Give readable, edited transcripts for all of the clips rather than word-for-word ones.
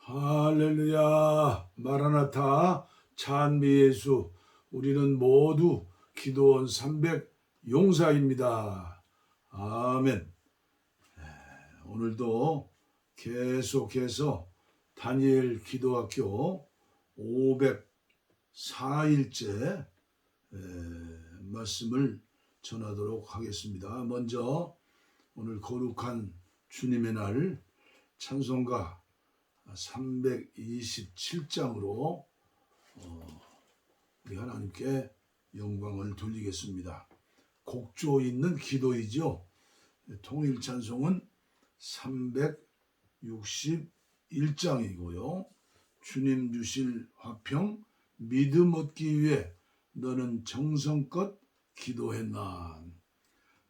할렐루야, 마라나타, 찬미 예수. 우리는 모두 기도원 300 용사입니다. 아멘. 오늘도 계속해서 다니엘 기도학교 504일째 말씀을 전하도록 하겠습니다. 먼저 오늘 거룩한 주님의 날 찬송가 327장으로 우리 하나님께 영광을 돌리겠습니다. 곡조 있는 기도이죠. 통일 찬송은 361장이고요. 주님 주실 화평 믿음 얻기 위해 너는 정성껏 기도했나.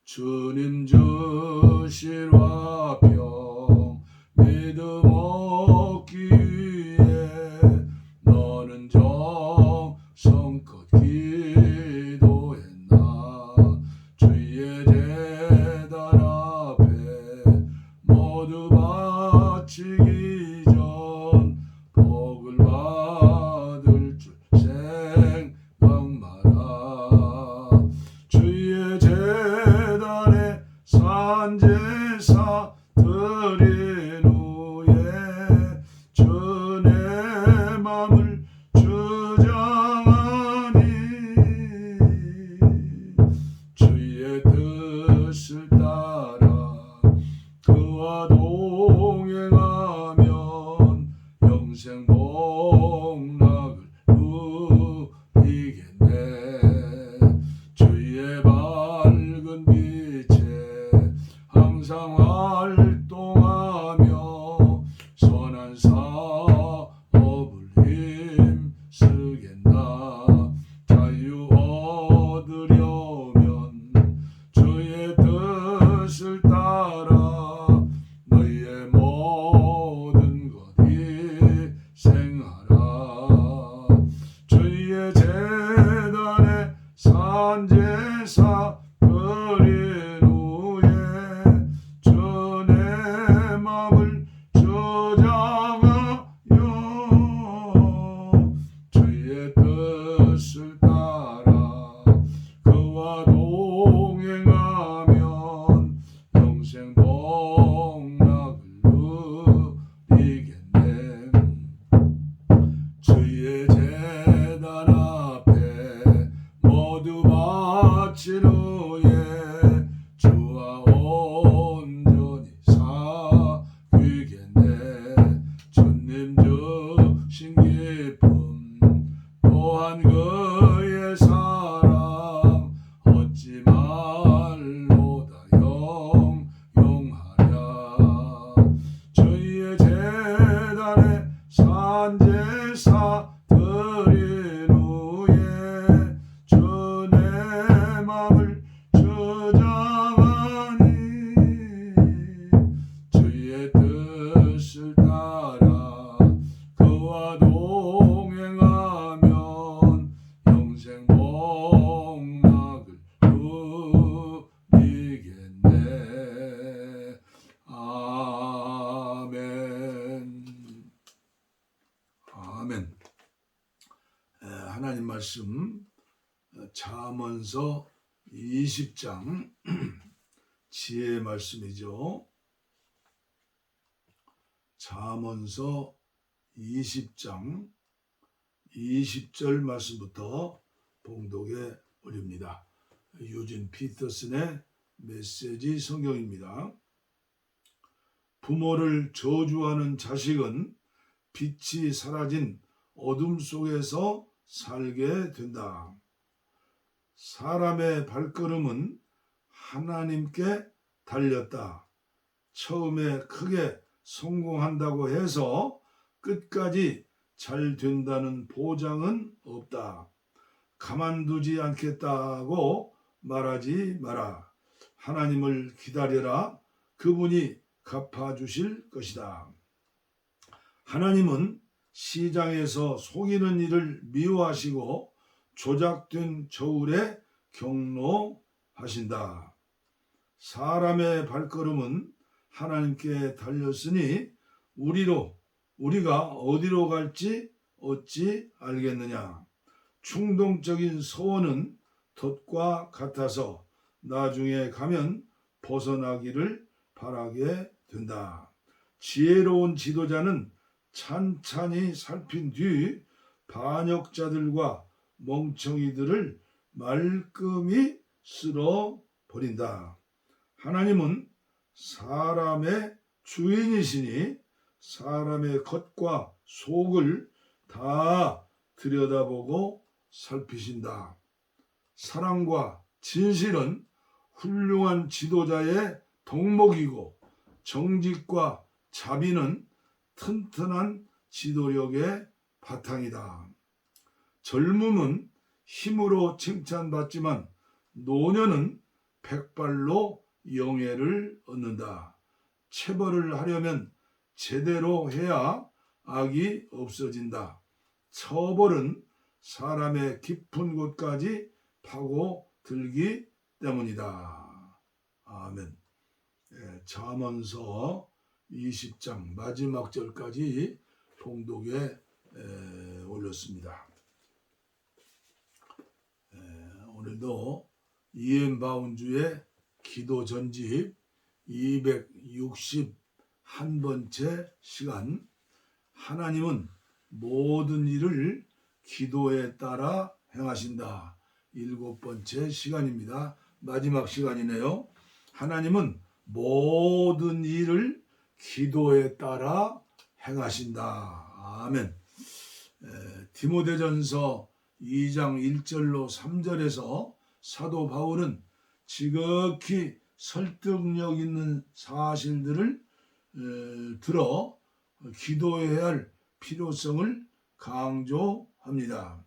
주님 주실 화평 믿음 얻기 위해 너는 정성껏 기도했나. 주의 제단 앞에 모두 바치기 전 복을 받을 줄 생각 마라. 주의 제단에 산제사 드린 후에 주의 맘을 주장하니 주의 뜻을 따라 그와 동행하면 영생 복락을 누리겠네. 주의 밝은 빛에 항상 활동하며 선한 사업을 힘쓰겠나. 자유 얻으려면 주의 뜻을 따라 너희의 모든 것 희생하라. 주의 제단에 산제사 드린 후에 주의 맘을 주장하여 주의 뜻을 따라 그와 동행하면 영생 복락을 누리겠네. 주의 제단 앞에 모두 바친 후에 주와 온전히 사귀겠네. 주님 주신 기쁨 또한 그의 사랑 얻지 말로다 영용하랴. 주의 제단에 산제사 드린 후에 주의 맘을 주장하니 주의 뜻을 따라 그와 동행하면 영생 복락을 누리겠네. 아멘. 아멘. 하나님 말씀 잠언서 20장 지혜의 말씀이죠. 잠언서 20장 20절 말씀부터 봉독에 올립니다. 유진 피터슨의 메시지 성경입니다. 부모를 저주하는 자식은 빛이 사라진 어둠 속에서 살게 된다. 사람의 발걸음은 하나님께 달렸다. 처음에 크게 성공한다고 해서 끝까지 잘 된다는 보장은 없다. 가만두지 않겠다고 말하지 마라. 하나님을 기다려라. 그분이 갚아주실 것이다. 하나님은 시장에서 속이는 일을 미워하시고 조작된 저울에 경노하신다. 사람의 발걸음은 하나님께 달렸으니 우리로 우리가 어디로 갈지 어찌 알겠느냐. 충동적인 소원은 덫과 같아서 나중에 가면 벗어나기를 바라게 된다. 지혜로운 지도자는 찬찬히 살핀 뒤 반역자들과 멍청이들을 말끔히 쓸어버린다. 하나님은 사람의 주인이시니 사람의 겉과 속을 다 들여다보고 살피신다. 사랑과 진실은 훌륭한 지도자의 덕목이고 정직과 자비는 튼튼한 지도력의 바탕이다. 젊음은 힘으로 칭찬받지만 노년은 백발로 영예를 얻는다. 체벌을 하려면 제대로 해야 악이 없어진다. 처벌은 사람의 깊은 곳까지 파고들기 때문이다. 아멘. 잠언서 20장 마지막 절까지 봉독에 올렸습니다. 오늘도 이엠바운주의 기도 전집 261번째 시간, 하나님은 모든 일을 기도에 따라 행하신다. 7번째 시간입니다. 마지막 시간이네요. 하나님은 모든 일을 기도에 따라 행하신다. 아멘. 디모데전서 2장 1절로 3절에서 사도 바울은 지극히 설득력 있는 사실들을 들어 기도해야 할 필요성을 강조합니다.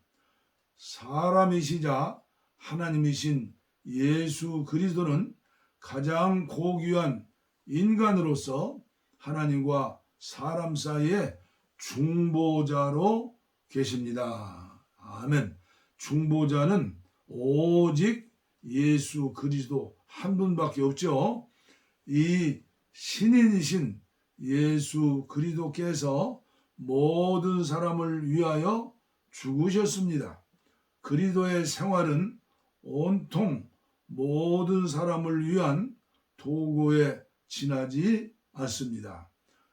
사람이시자 하나님이신 예수 그리스도는 가장 고귀한 인간으로서 하나님과 사람 사이의 중보자로 계십니다. 아멘. 중보자는 오직 예수 그리스도 한 분밖에 없죠. 이 신인이신 예수 그리스도께서 모든 사람을 위하여 죽으셨습니다. 그리스도의 생활은 온통 모든 사람을 위한 도구에 지나지 않습니다.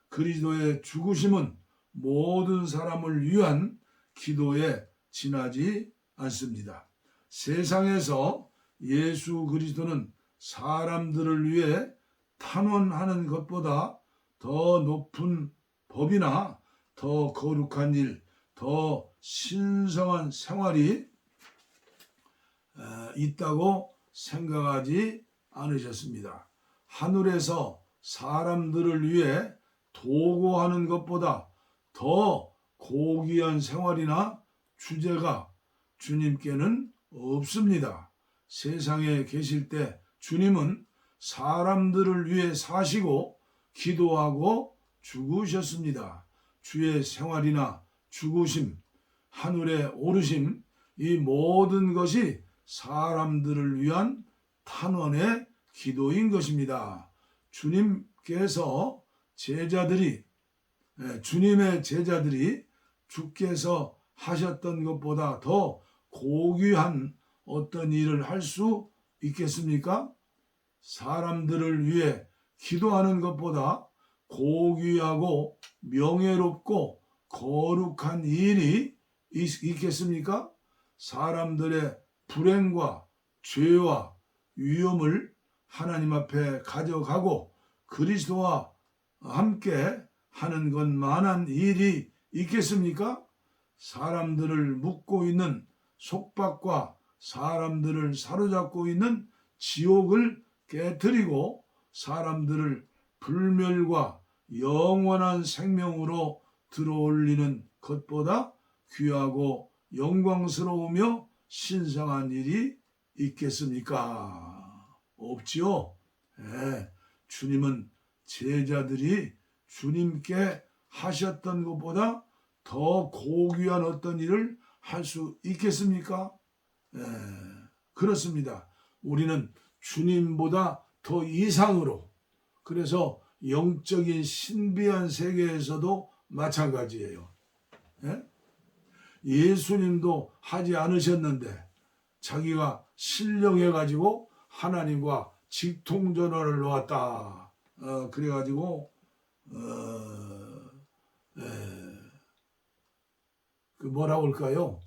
그리스도의 죽으심은 모든 사람을 위한 기도에 지나지 않습니다. 세상에서 예수 그리스도는 사람들을 위해 탄원하는 것보다 더 높은 법이나 더 거룩한 일, 더 신성한 생활이 있다고 생각하지 않으셨습니다. 하늘에서 사람들을 위해 도구하는 것보다 더 고귀한 생활이나 주제가 주님께는 없습니다. 세상에 계실 때 주님은 사람들을 위해 사시고 기도하고 죽으셨습니다. 주의 생활이나 죽으심, 하늘에 오르심, 이 모든 것이 사람들을 위한 탄원의 기도인 것입니다. 주님의 제자들이 주께서 하셨던 것보다 더 고귀한 어떤 일을 할 수 있겠습니까? 사람들을 위해 기도하는 것보다 고귀하고 명예롭고 거룩한 일이 있겠습니까? 사람들의 불행과 죄와 위험을 하나님 앞에 가져가고 그리스도와 함께 하는 것만한 일이 있겠습니까? 사람들을 묶고 있는 속박과 사람들을 사로잡고 있는 지옥을 깨트리고 사람들을 불멸과 영원한 생명으로 들어올리는 것보다 귀하고 영광스러우며 신성한 일이 있겠습니까? 없지요. 주님은 제자들이 주님께 하셨던 것보다 더 고귀한 어떤 일을 할 수 있겠습니까? 그렇습니다. 우리는 주님보다 더 이상으로, 그래서 영적인 신비한 세계에서도 마찬가지예요. 예? 예수님도 하지 않으셨는데 자기가 신령해가지고 하나님과 직통전화를 놓았다. 그래가지고 그 뭐라고 할까요?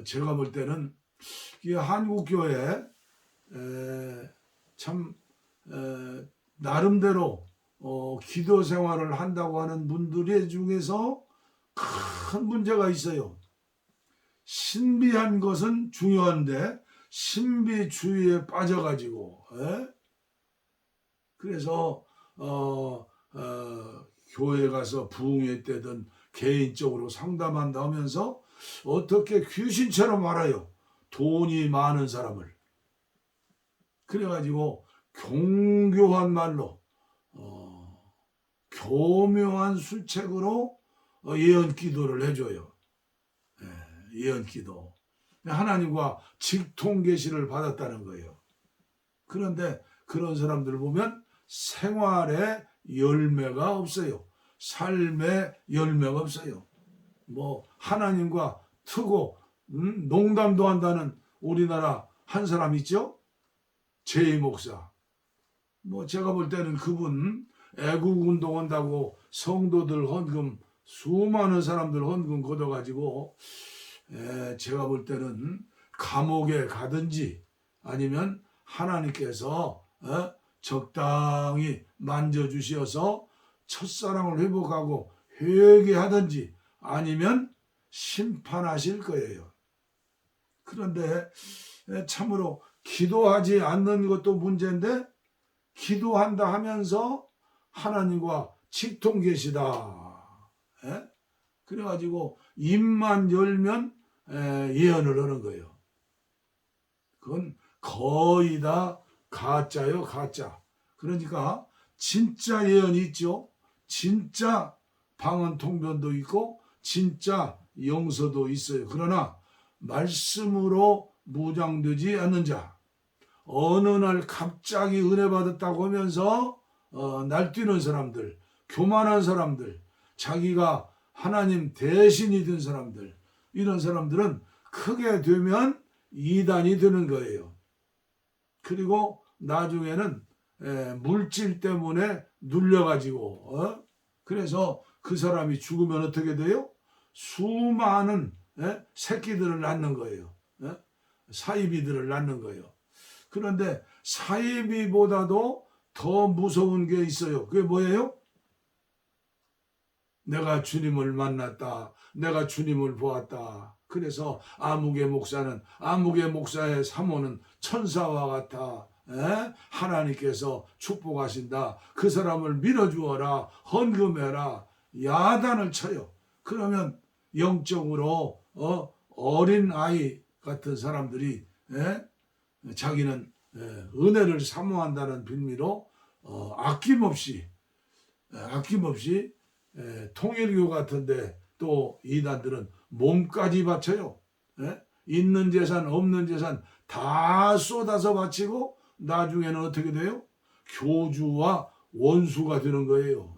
제가 볼 때는 이 한국교회 참 나름대로 기도 생활을 한다고 하는 분들 중에서 큰 문제가 있어요. 신비한 것은 중요한데 신비주의에 빠져가지고 그래서 교회 가서 부흥회 때든 개인적으로 상담한다 하면서 어떻게 귀신처럼 알아요. 돈이 많은 사람을. 그래가지고 경교한 말로 교묘한 술책으로 예언 기도를 해줘요. 예언 기도. 하나님과 직통 계시를 받았다는 거예요. 그런데 그런 사람들을 보면 생활에 열매가 없어요. 삶에 열매가 없어요. 뭐 하나님과 트고 농담도 한다는 우리나라 한 사람 있죠? 제이 목사. 뭐 제가 볼 때는 그분 애국운동 한다고 성도들 헌금 수많은 사람들 헌금 걷어가지고 제가 볼 때는 감옥에 가든지 아니면 하나님께서 적당히 만져주셔서 첫사랑을 회복하고 회개하든지 아니면 심판하실 거예요. 그런데 참으로 기도하지 않는 것도 문제인데 기도한다 하면서 하나님과 직통 계시다. 그래가지고 입만 열면 예언을 하는 거예요. 그건 거의 다 가짜요, 가짜. 그러니까 진짜 예언이 있죠. 진짜 방언 통변도 있고 진짜 영서도 있어요. 그러나 말씀으로 무장되지 않는 자, 어느 날 갑자기 은혜 받았다고 하면서 날뛰는 사람들, 교만한 사람들, 자기가 하나님 대신이 된 사람들, 이런 사람들은 크게 되면 이단이 되는 거예요. 그리고 나중에는 물질 때문에 눌려가지고 그래서 그 사람이 죽으면 어떻게 돼요? 수많은 새끼들을 낳는 거예요. 사이비들을 낳는 거예요. 그런데 사이비보다도 더 무서운 게 있어요. 그게 뭐예요? 내가 주님을 만났다. 내가 주님을 보았다. 그래서 아무개 목사는 아무개 목사의 사모는 천사와 같아. 하나님께서 축복하신다. 그 사람을 밀어주어라. 헌금해라. 야단을 쳐요. 그러면 영적으로 어린 아이 같은 사람들이 자기는 은혜를 사모한다는 빌미로 아낌없이 통일교 같은데 또 이단들은 몸까지 바쳐요. 있는 재산 없는 재산 다 쏟아서 바치고 나중에는 어떻게 돼요? 교주와 원수가 되는 거예요.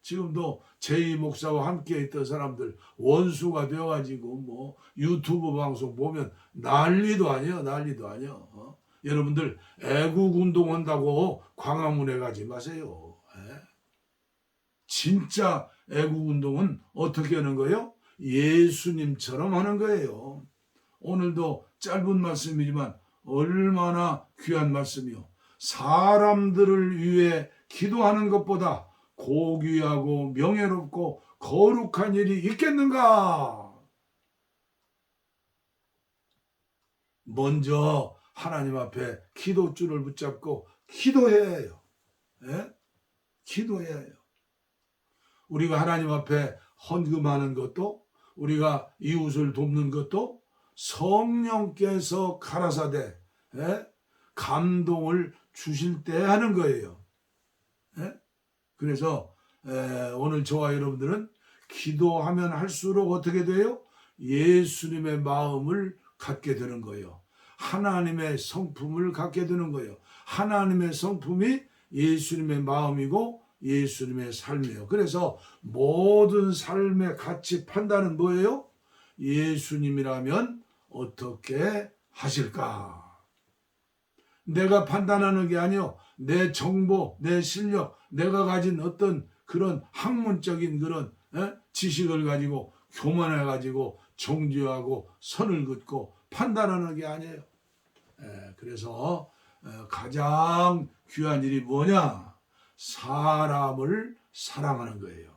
지금도 제이 목사와 함께 있던 사람들 원수가 되어가지고 뭐 유튜브 방송 보면 난리도 아니에요. 난리도 아니에요. 여러분들 애국운동 한다고 광화문에 가지 마세요. 진짜 애국운동은 어떻게 하는 거예요? 예수님처럼 하는 거예요. 오늘도 짧은 말씀이지만 얼마나 귀한 말씀이요. 사람들을 위해 기도하는 것보다 고귀하고 명예롭고 거룩한 일이 있겠는가? 먼저 하나님 앞에 기도줄을 붙잡고 기도해야 해요. 기도해야 해요. 우리가 하나님 앞에 헌금하는 것도 우리가 이웃을 돕는 것도 성령께서 가라사대 감동을 주실 때 하는 거예요. 그래서 오늘 저와 여러분들은 기도하면 할수록 어떻게 돼요? 예수님의 마음을 갖게 되는 거예요. 하나님의 성품을 갖게 되는 거예요. 하나님의 성품이 예수님의 마음이고 예수님의 삶이에요. 그래서 모든 삶의 가치 판단은 뭐예요? 예수님이라면 어떻게 하실까? 내가 판단하는 게 아니요. 내 정보, 내 실력, 내가 가진 어떤 그런 학문적인 그런 지식을 가지고 교만해 가지고 정죄하고 선을 긋고 판단하는 게 아니에요. 그래서 가장 귀한 일이 뭐냐? 사람을 사랑하는 거예요.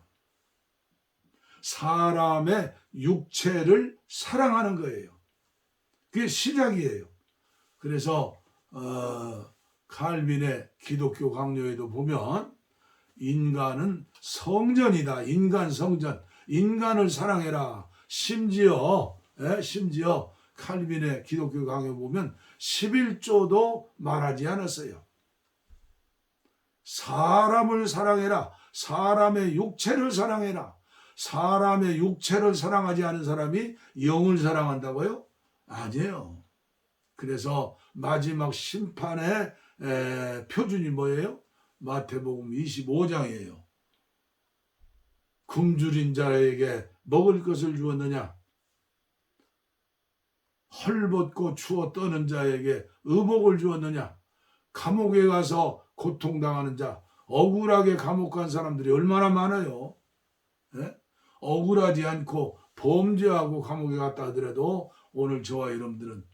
사람의 육체를 사랑하는 거예요. 그게 시작이에요. 그래서 칼빈의 기독교 강요에도 보면 인간은 성전이다. 인간 성전. 인간을 사랑해라. 심지어 칼빈의 기독교 강요 보면 11조도 말하지 않았어요. 사람을 사랑해라. 사람의 육체를 사랑해라. 사람의 육체를 사랑하지 않은 사람이 영을 사랑한다고요? 아니에요. 그래서 마지막 심판의 표준이 뭐예요? 마태복음 25장이에요. 굶주린 자에게 먹을 것을 주었느냐? 헐벗고 추워 떠는 자에게 의복을 주었느냐? 감옥에 가서 고통당하는 자, 억울하게 감옥 간 사람들이 얼마나 많아요. 억울하지 않고 범죄하고 감옥에 갔다 하더라도 오늘 저와 여러분들은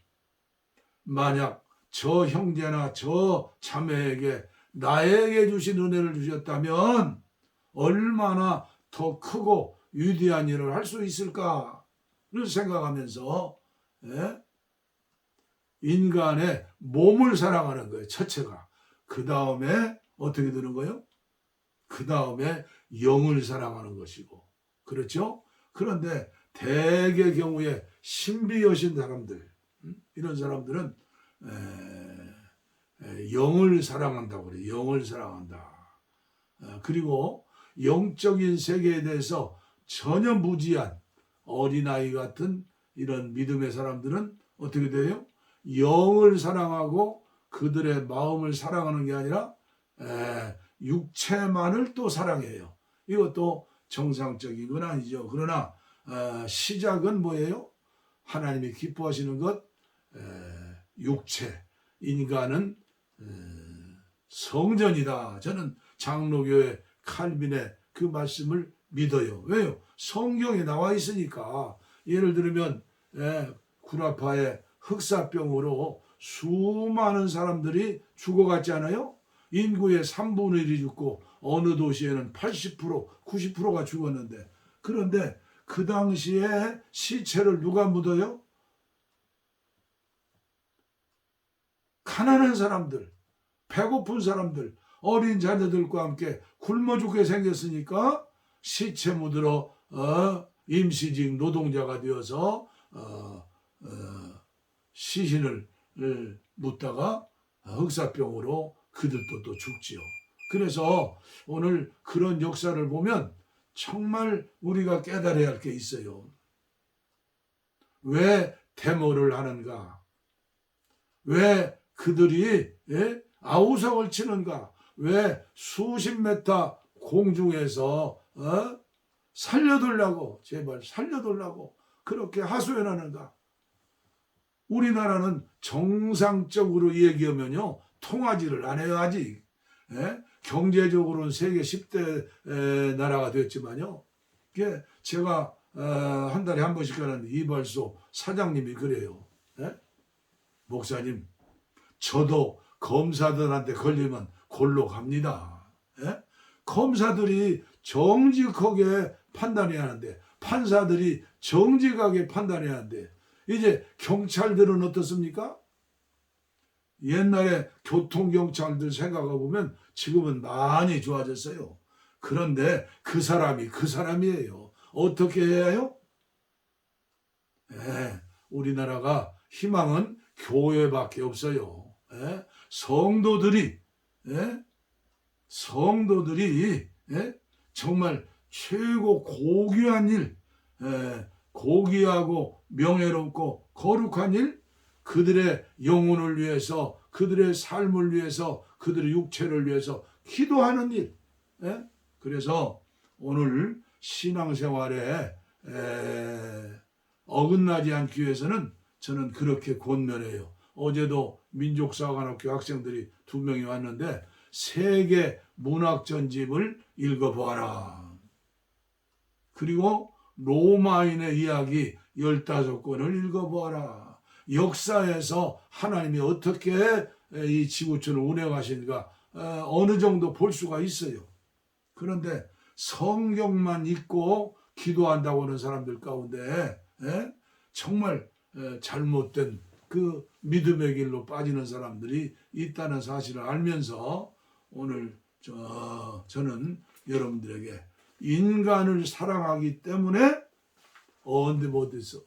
만약 저 형제나 저 자매에게 나에게 주신 은혜를 주셨다면 얼마나 더 크고 위대한 일을 할 수 있을까를 생각하면서 인간의 몸을 사랑하는 거예요. 첫째가. 그 다음에 어떻게 되는 거예요? 그 다음에 영을 사랑하는 것이고. 그렇죠? 그런데 대개 경우에 신비여신 사람들, 이런 사람들은 영을 사랑한다고 그래요. 영을 사랑한다. 그리고 영적인 세계에 대해서 전혀 무지한 어린아이 같은 이런 믿음의 사람들은 어떻게 돼요? 영을 사랑하고 그들의 마음을 사랑하는 게 아니라 육체만을 또 사랑해요. 이것도 정상적인 건 아니죠. 그러나 시작은 뭐예요? 하나님이 기뻐하시는 것, 육체, 인간은 성전이다. 저는 장로교의 칼빈의 그 말씀을 믿어요. 왜요? 성경에 나와 있으니까. 예를 들면 구라파의 흑사병으로 수많은 사람들이 죽어갔지 않아요? 인구의 3분의 1이 죽고 어느 도시에는 80%, 90%가 죽었는데, 그런데 그 당시에 시체를 누가 묻어요? 가난한 사람들, 배고픈 사람들, 어린 자녀들과 함께 굶어 죽게 생겼으니까 시체 묻으러 임시직 노동자가 되어서 시신을 묻다가 흑사병으로 그들도 또 죽지요. 그래서 오늘 그런 역사를 보면 정말 우리가 깨달아야 할 게 있어요. 왜 데모를 하는가? 왜 그들이 아우성을 치는가? 왜 수십 메타 공중에서 살려달라고, 제발 살려달라고 그렇게 하소연하는가? 우리나라는 정상적으로 얘기하면요, 통하지를 안 해요, 아직. 경제적으로는 세계 10대 나라가 됐지만요. 제가 한 달에 한 번씩 가는 이발소 사장님이 그래요. 목사님, 저도 검사들한테 걸리면 골로 갑니다. 검사들이 정직하게 판단해야 하는데, 판사들이 정직하게 판단해야 하는데, 이제 경찰들은 어떻습니까? 옛날에 교통경찰들 생각해 보면 지금은 많이 좋아졌어요. 그런데 그 사람이에요. 어떻게 해야 해요? 우리나라가 희망은 교회밖에 없어요. 성도들이 정말 최고 고귀한 일, 고귀하고 명예롭고 거룩한 일, 그들의 영혼을 위해서, 그들의 삶을 위해서, 그들의 육체를 위해서 기도하는 일, 예? 그래서 오늘 신앙생활에 어긋나지 않기 위해서는 저는 그렇게 권면해요. 어제도 민족사관학교 학생들이 2명이 왔는데 세계 문학전집을 읽어보아라. 그리고 로마인의 이야기 15권을 읽어보아라. 역사에서 하나님이 어떻게 이 지구촌을 운행하시는가 어느 정도 볼 수가 있어요. 그런데 성경만 읽고 기도한다고 하는 사람들 가운데 정말 잘못된 그 믿음의 길로 빠지는 사람들이 있다는 사실을 알면서 오늘 저는 여러분들에게 인간을 사랑하기 때문에 언제 못해서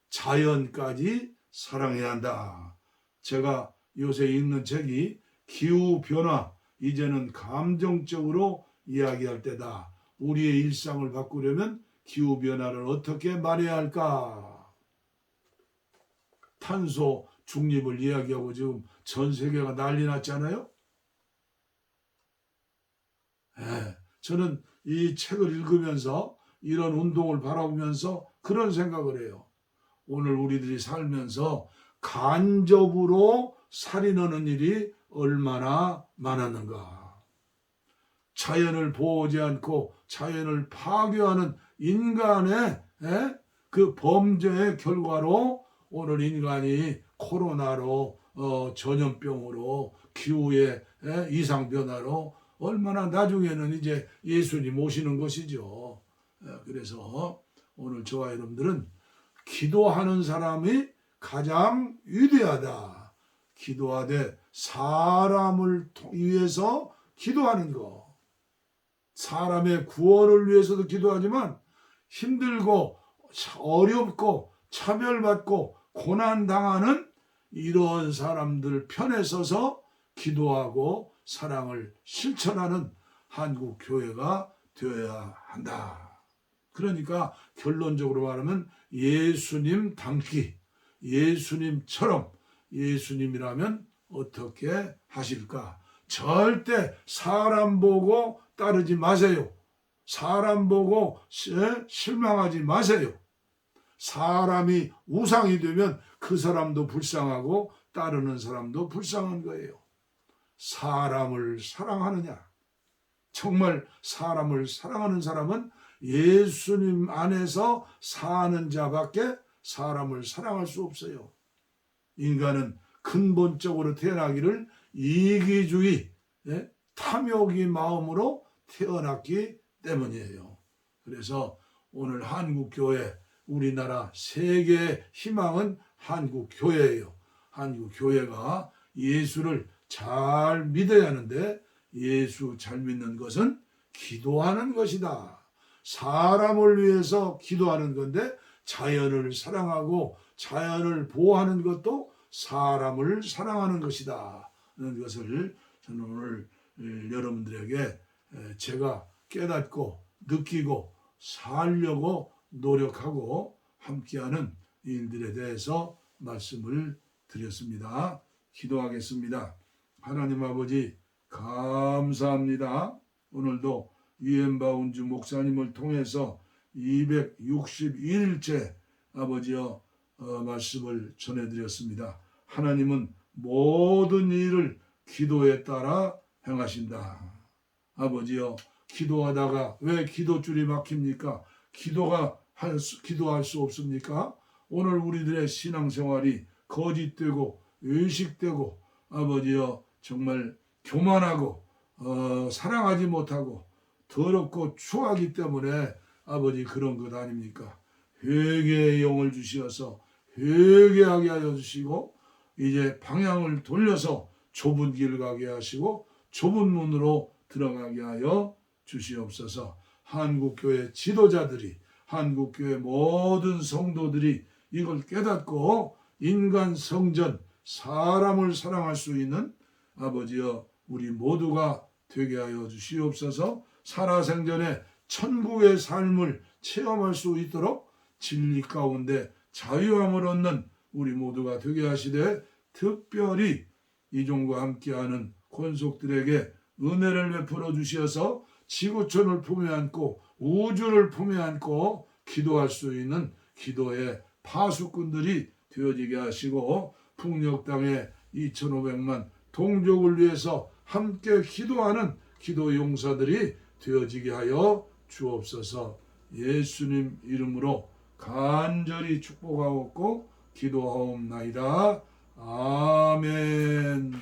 자연까지 사랑해야 한다. 제가 요새 읽는 책이 기후변화, 이제는 감정적으로 이야기할 때다. 우리의 일상을 바꾸려면 기후변화를 어떻게 말해야 할까? 탄소 중립을 이야기하고 지금 전 세계가 난리 났잖아요. 저는 이 책을 읽으면서 이런 운동을 바라보면서 그런 생각을 해요. 오늘 우리들이 살면서 간접으로 살인하는 일이 얼마나 많았는가. 자연을 보호하지 않고 자연을 파괴하는 인간의 그 범죄의 결과로 오늘 인간이 코로나로 전염병으로 기후의 이상 변화로 얼마나 나중에는 이제 예수님 오시는 것이죠. 그래서 오늘 저와 여러분들은 기도하는 사람이 가장 위대하다. 기도하되 사람을 위해서 기도하는 것. 사람의 구원을 위해서도 기도하지만 힘들고 어렵고 차별받고 고난당하는 이런 사람들 편에 서서 기도하고 사랑을 실천하는 한국 교회가 되어야 한다. 그러니까 결론적으로 말하면 예수님 닮기, 예수님처럼 예수님이라면 어떻게 하실까? 절대 사람 보고 따르지 마세요. 사람 보고 실망하지 마세요. 사람이 우상이 되면 그 사람도 불쌍하고 따르는 사람도 불쌍한 거예요. 사람을 사랑하느냐? 정말 사람을 사랑하는 사람은 예수님 안에서 사는 자밖에 사람을 사랑할 수 없어요. 인간은 근본적으로 태어나기를 이기주의, 탐욕의 마음으로 태어났기 때문이에요. 그래서 오늘 한국교회, 우리나라 세계의 희망은 한국교회예요. 한국교회가 예수를 잘 믿어야 하는데 예수 잘 믿는 것은 기도하는 것이다. 사람을 위해서 기도하는 건데 자연을 사랑하고 자연을 보호하는 것도 사람을 사랑하는 것이다. 하는 것을 저는 오늘 여러분들에게 제가 깨닫고 느끼고 살려고 노력하고 함께하는 일들에 대해서 말씀을 드렸습니다. 기도하겠습니다. 하나님 아버지 감사합니다. 오늘도 유엔바운주 목사님을 통해서 261일째 아버지여 말씀을 전해드렸습니다. 하나님은 모든 일을 기도에 따라 행하신다. 아버지여 기도하다가 왜 기도줄이 막힙니까? 기도할 수 없습니까? 오늘 우리들의 신앙생활이 거짓되고 의식되고 아버지여 정말 교만하고 사랑하지 못하고 더럽고 추하기 때문에 아버지 그런 것 아닙니까? 회개의 영을 주시어서 회개하게 하여 주시고 이제 방향을 돌려서 좁은 길 가게 하시고 좁은 문으로 들어가게 하여 주시옵소서. 한국교회 지도자들이 한국교회 모든 성도들이 이걸 깨닫고 인간 성전 사람을 사랑할 수 있는 아버지여 우리 모두가 되게 하여 주시옵소서. 살아생전에 천국의 삶을 체험할 수 있도록 진리 가운데 자유함을 얻는 우리 모두가 되게 하시되 특별히 이종과 함께하는 권속들에게 은혜를 베풀어 주시어서 지구촌을 품에 안고 우주를 품에 안고 기도할 수 있는 기도의 파수꾼들이 되어지게 하시고 풍력 땅에 2,500만 동족을 위해서 함께 기도하는 기도 용사들이 되어지게 하여 주옵소서. 예수님 이름으로 간절히 축복하옵고 기도하옵나이다. 아멘.